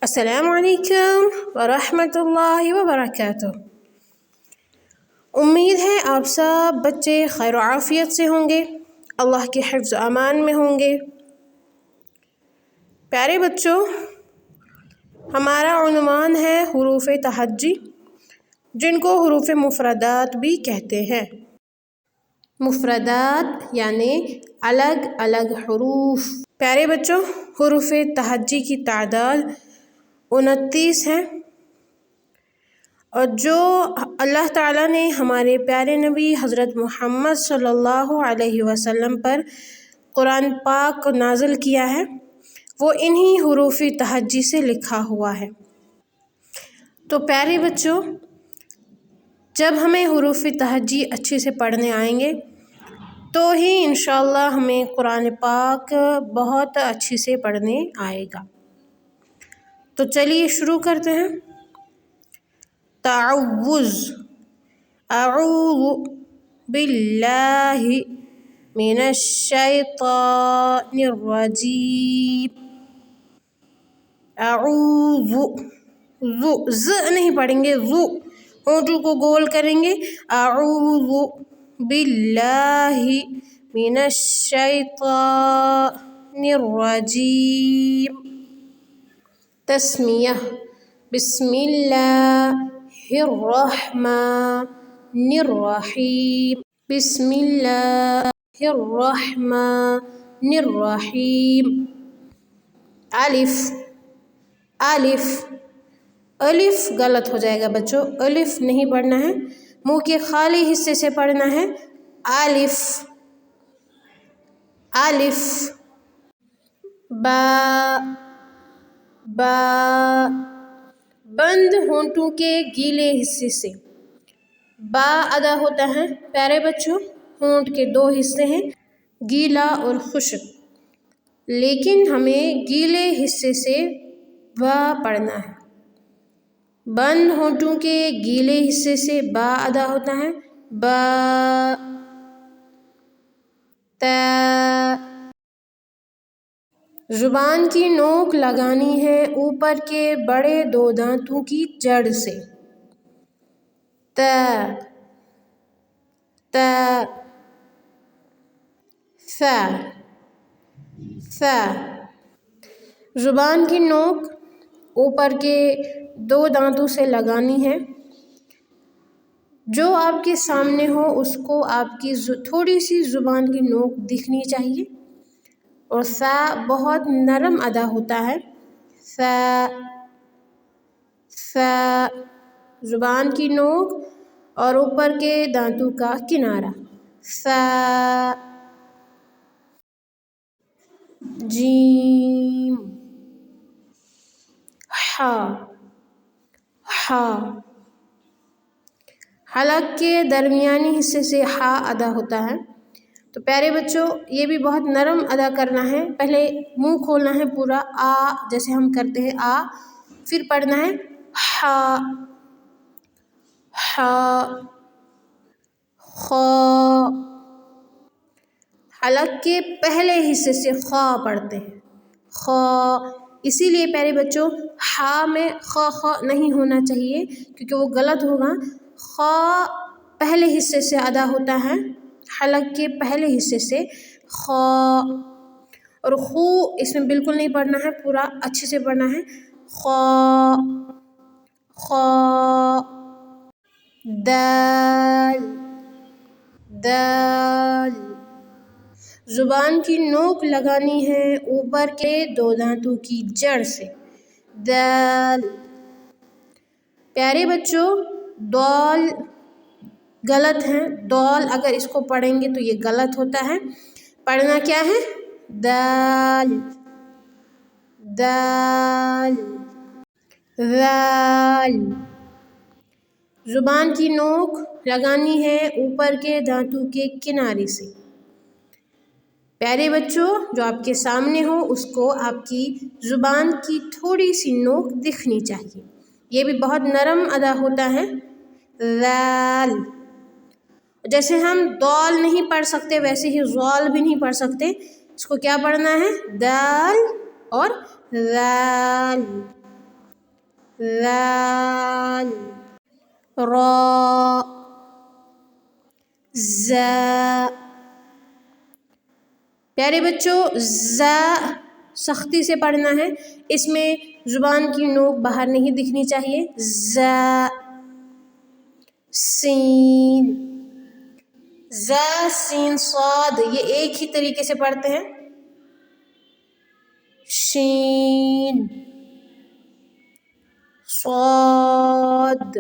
السلام علیکم ورحمۃ اللہ وبرکاتہ۔ امید ہے آپ سب بچے خیر و عافیت سے ہوں گے، اللہ کے حفظ و امان میں ہوں گے۔ پیارے بچوں، ہمارا عنوان ہے حروف تہجی، جن کو حروف مفردات بھی کہتے ہیں۔ مفردات یعنی الگ الگ حروف۔ پیارے بچوں، حروف تہجی کی تعداد 29 ہے، اور جو اللہ تعالیٰ نے ہمارے پیارے نبی حضرت محمد صلی اللہ علیہ وسلم پر قرآن پاک کو نازل کیا ہے، وہ انہی حروف تہجی سے لکھا ہوا ہے۔ تو پیارے بچوں، جب ہمیں حروف تہجی اچھے سے پڑھنے آئیں گے تو ہی انشاءاللہ ہمیں قرآن پاک بہت اچھے سے پڑھنے آئے گا۔ تو چلیے شروع کرتے ہیں۔ تعوذ، اعوذ باللہ من الشیطان الرجیم۔ اعوذ، ز نہیں پڑھیں گے، ہونٹوں کو گول کریں گے۔ اعوذ باللہ من الشیطان الرجیم۔ تسمیہ، بسم اللہ الرحمن الرحیم، بسم اللہ الرحمن الرحیم۔ الف، الف، الف غلط ہو جائے گا بچوں، الف نہیں پڑھنا ہے، منہ کے خالی حصے سے پڑھنا ہے۔ الف، الف۔ با، با، بند ہونٹوں کے گیلے حصے سے با ادا ہوتا ہے۔ پیارے بچوں، ہونٹ کے دو حصے ہیں، گیلا اور خشک، لیکن ہمیں گیلے حصے سے با پڑھنا ہے۔ بند ہونٹوں کے گیلے حصے سے با ادا ہوتا ہے۔ با، تا۔ زبان کی نوک لگانی ہے اوپر کے بڑے دو دانتوں کی جڑ سے۔ تا، تا۔ ثا، ثا۔ زبان کی نوک اوپر کے دو دانتوں سے لگانی ہے، جو آپ کے سامنے ہو اس کو آپ کی تھوڑی سی زبان کی نوک دکھنی چاہیے، اور ثا بہت نرم ادا ہوتا ہے۔ ثا، ثا۔ زبان کی نوک اور اوپر کے دانتوں کا کنارہ۔ ثا۔ جیم، حا، حا۔ حلق کے درمیانی حصے سے حا ادا ہوتا ہے۔ تو پیارے بچوں، یہ بھی بہت نرم ادا کرنا ہے۔ پہلے منہ کھولنا ہے پورا، آ جیسے ہم کرتے ہیں آ، پھر پڑھنا ہے حا، حا، خا۔ حلق کے پہلے حصے سے خا پڑھتے ہیں، خا۔ اسی لیے پیارے بچوں، حا میں خا خا نہیں ہونا چاہیے کیونکہ وہ غلط ہوگا۔ خا پہلے حصے سے ادا ہوتا ہے، حلق کے پہلے حصے سے خا، اور خو اس میں بالکل نہیں پڑھنا ہے، پورا اچھے سے پڑھنا ہے۔ خا، خا۔ دال، دال۔ زبان کی نوک لگانی ہے اوپر کے دو دانتوں کی جڑ سے۔ دال۔ پیارے بچوں، دال غلط ہے، دال اگر اس کو پڑھیں گے تو یہ غلط ہوتا ہے۔ پڑھنا کیا ہے؟ دال، دال، ذال۔ زبان کی نوک لگانی ہے اوپر کے دانتوں کے کنارے سے۔ پیارے بچوں، جو آپ کے سامنے ہو اس کو آپ کی زبان کی تھوڑی سی نوک دکھنی چاہیے، یہ بھی بہت نرم ادا ہوتا ہے۔ ذال۔ جیسے ہم دال نہیں پڑھ سکتے ویسے ہی ذال بھی نہیں پڑھ سکتے، اس کو کیا پڑھنا ہے؟ دال اور ذال۔ ذال را زا۔ پیارے بچوں زا سختی سے پڑھنا ہے، اس میں زبان کی نوک باہر نہیں دکھنی چاہیے۔ زا سین زا سین صاد، یہ ایک ہی طریقے سے پڑھتے ہیں۔ شین صاد،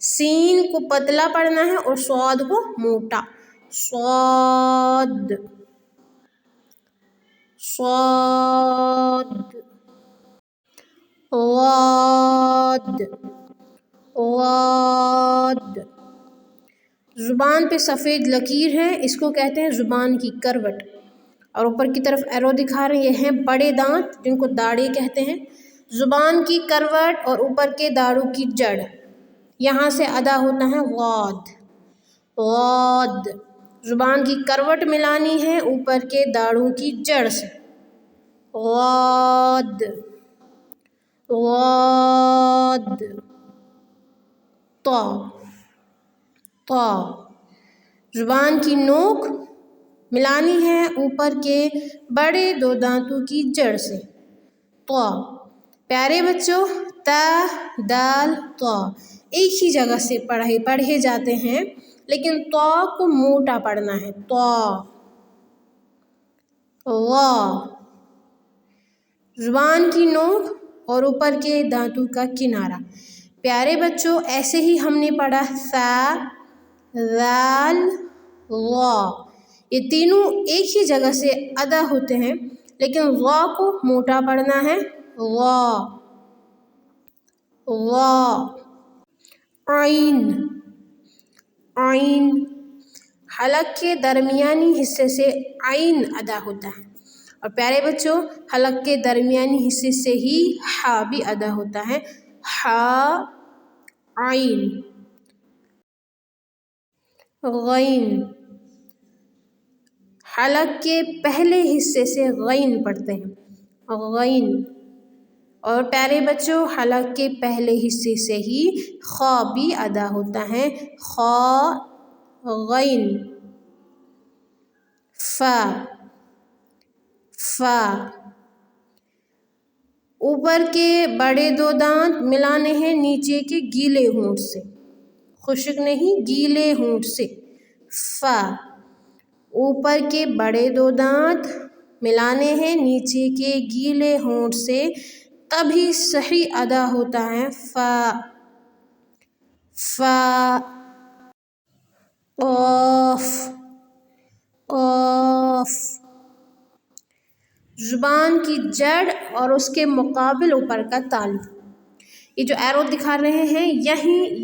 سین کو پتلا پڑھنا ہے اور صاد کو موٹا۔ صاد صاد غاد غاد۔ زبان پہ سفید لکیر ہے، اس کو کہتے ہیں زبان کی کروٹ، اور اوپر کی طرف ایرو دکھا رہے ہیں، یہ ہیں بڑے دانت جن کو داڑھی کہتے ہیں۔ زبان کی کروٹ اور اوپر کے داڑھوں کی جڑ، یہاں سے ادا ہوتا ہے غاد غاد۔ زبان کی کروٹ ملانی ہے اوپر کے داڑھوں کی جڑ سے۔ غاد غاد طا طا۔ زبان کی نوک ملانی ہے اوپر کے بڑے دو دانتوں کی جڑ سے۔ طا۔ پیارے بچوں تا دال طا ایک ہی جگہ سے پڑھے جاتے ہیں، لیکن طا کو موٹا پڑھنا ہے۔ طا غا۔ زبان کی نوک اور اوپر کے دانتوں کا کنارہ۔ پیارے بچوں ایسے ہی ہم نے پڑھا ثا ذال غا، یہ تینوں ایک ہی جگہ سے ادا ہوتے ہیں، لیکن غا کو موٹا پڑھنا ہے۔ غا غا۔ عین عین، حلق کے درمیانی حصے سے عین ادا ہوتا ہے، اور پیارے بچوں حلق کے درمیانی حصے سے ہی ہا بھی ادا ہوتا ہے۔ ہا عین۔ غین، حلق کے پہلے حصے سے غین پڑھتے ہیں، غین، اور پیارے بچوں حلق کے پہلے حصے سے ہی خا بھی ادا ہوتا ہے۔ خا غین۔ فا فا، اوپر کے بڑے دو دانت ملانے ہیں نیچے کے گیلے ہونٹ سے، خشک نہیں گیلے ہونٹ سے۔ فا، اوپر کے بڑے دو دانت ملانے ہیں نیچے کے گیلے ہونٹ سے، تبھی صحیح ادا ہوتا ہے فا فا۔ قاف قاف، زبان کی جڑ اور اس کے مقابل اوپر کا تالو، یہ جو ایرو دکھا رہے ہیں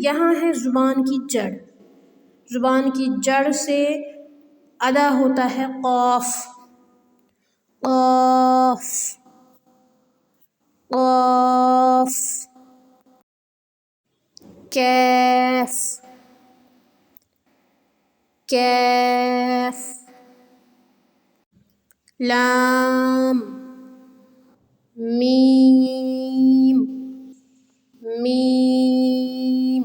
یہاں ہے زبان کی جڑ، زبان کی جڑ سے ادا ہوتا ہے قاف قاف قاف۔ کیف کیف۔ لام میم میم،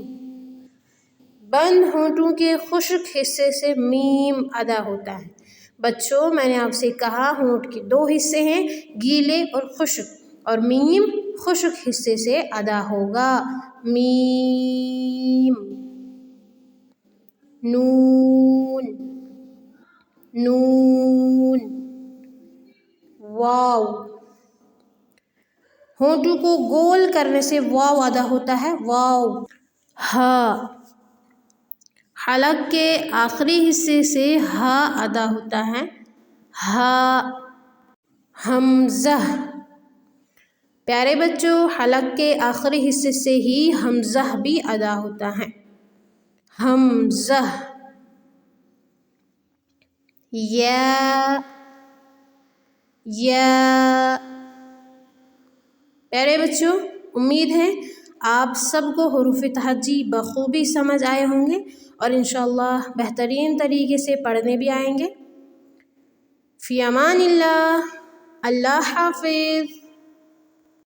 بند ہونٹوں کے خشک حصے سے میم ادا ہوتا ہے۔ بچوں میں نے آپ سے کہا ہونٹ کے دو حصے ہیں، گیلے اور خشک، اور میم خشک حصے سے ادا ہوگا۔ میم۔ نون نون۔ واو، ہونٹوں کو گول کرنے سے واو ادا ہوتا ہے، واو۔ ہا، حلق کے آخری حصے سے ہا ادا ہوتا ہے، ہا۔ حمزہ، پیارے بچوں حلق کے آخری حصے سے ہی حمزہ بھی ادا ہوتا ہے، حمزہ۔ یا یا، پیارے بچوں امید ہے آپ سب کو حروف تہجی بخوبی سمجھ آئے ہوں گے، اور انشاءاللہ بہترین طریقے سے پڑھنے بھی آئیں گے۔ فی امان اللہ، اللہ حافظ۔